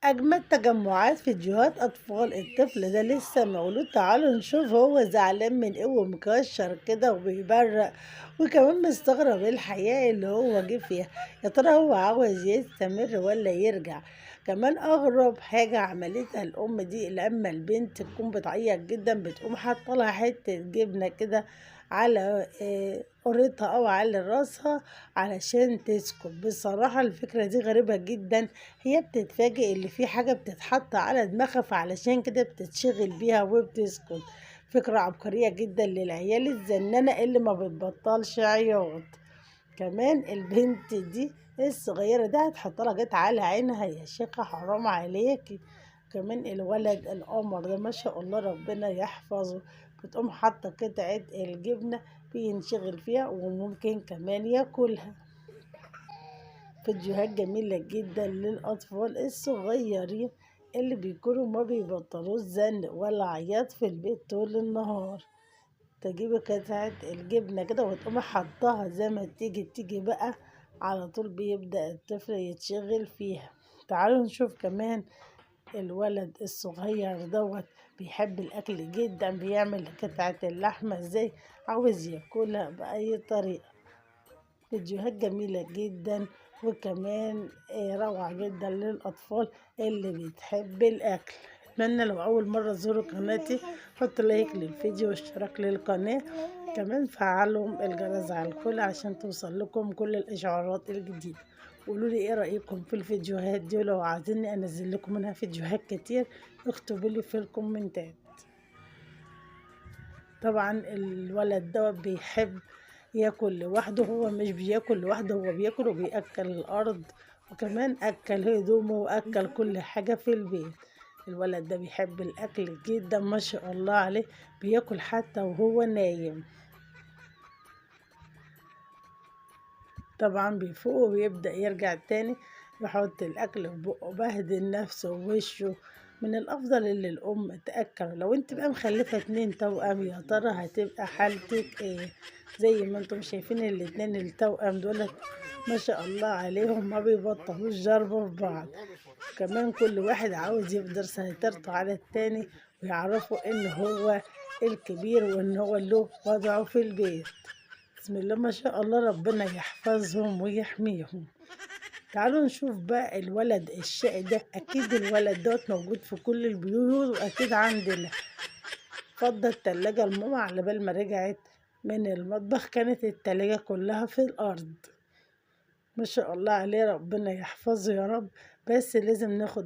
أجمل تجمعات فيديوهات أطفال. الطفل ده لسه مولود، تعالوا نشوف هو زعلان من إيه ومكشر كده وبيبرق، وكمان مستغرب إيه الحياة اللي هو جه فيها. يا ترى هو عاوز يستمر ولا يرجع؟ كمان أغرب حاجة عملتها الأم دي لما البنت تكون بتعيط جدا بتقوم حاطة لها حتة جبنة كده على قريتها أو على راسها علشان تسكت. بصراحة الفكرة دي غريبة جدا، هي بتتفاجئ اللي في حاجة بتتحط على دماغها فعلشان كده بتتشغل بيها وبتسكت. فكرة عبقرية جدا للعيال الزنانة اللي ما بتبطلش عياط. كمان البنت دي الصغيرة دي هتحط لها جت على عينها، يا شيخة حرام عليكي. كمان الولد القمر ده ما شاء الله ربنا يحفظه، بتقوم حاطة قطعة الجبنة بينشغل فيها وممكن كمان ياكلها. فيديوهات جميلة جدا للأطفال الصغيرين اللي بيكونوا ما بيبطلوش زن ولا عياط في البيت طول النهار. تجيبي قطعة الجبنة كده وتقومي حطاها زي ما تيجي بقى، على طول بيبدأ الطفل يتشغل فيها. تعالوا نشوف كمان الولد الصغير دوت بيحب الأكل جدا، بيعمل قطعة اللحمة ازاي، عاوز ياكلها بأي طريقة. فيديوهات جميلة جدا وكمان روعة جدا للأطفال اللي بتحب الأكل. أتمنى لو أول مرة تزوروا قناتي حطوا لايك للفيديو واشتراك للقناة، كمان فعلوا الجرس على الكل عشان توصل لكم كل الإشعارات الجديدة. قولوا لي ايه رأيكم في الفيديوهات دي، ولو عايزيني انزل لكم منها فيديوهات كتير اكتبوا لي في الكومنتات. طبعا الولد ده بيحب ياكل لوحده، هو مش بياكل لوحده، هو بياكل وبيأكل الأرض وكمان أكل هدومه وأكل كل حاجة في البيت. الولد ده بيحب الأكل جدا ما شاء الله عليه، بياكل حتى وهو نايم. طبعا بيفوق ويبدأ يرجع تاني يحط الأكل في بقه، بهدل نفسه ووشه. من الأفضل اللي الأم تأكل. لو انت بقى مخلفة 2 توأم يا ترى هتبقى حالتك ايه؟ زي ما انتم شايفين الاتنين التوأم دول ما شاء الله عليهم ما بيبطلوش ضرب في بعض. كمان كل واحد عاوز يقدر سيطرته على التاني ويعرفوا ان هو الكبير وان هو له وضعه في البيت. بسم الله ما شاء الله ربنا يحفظهم ويحميهم. تعالوا نشوف بقى الولد الشقي ده. اكيد الولد دوت موجود في كل البيوت واكيد عندنا. فضى التلاجة لماما على بال ما رجعت من المطبخ كانت التلاجة كلها في الارض. ما شاء الله عليه ربنا يحفظه يا رب، بس لازم ناخد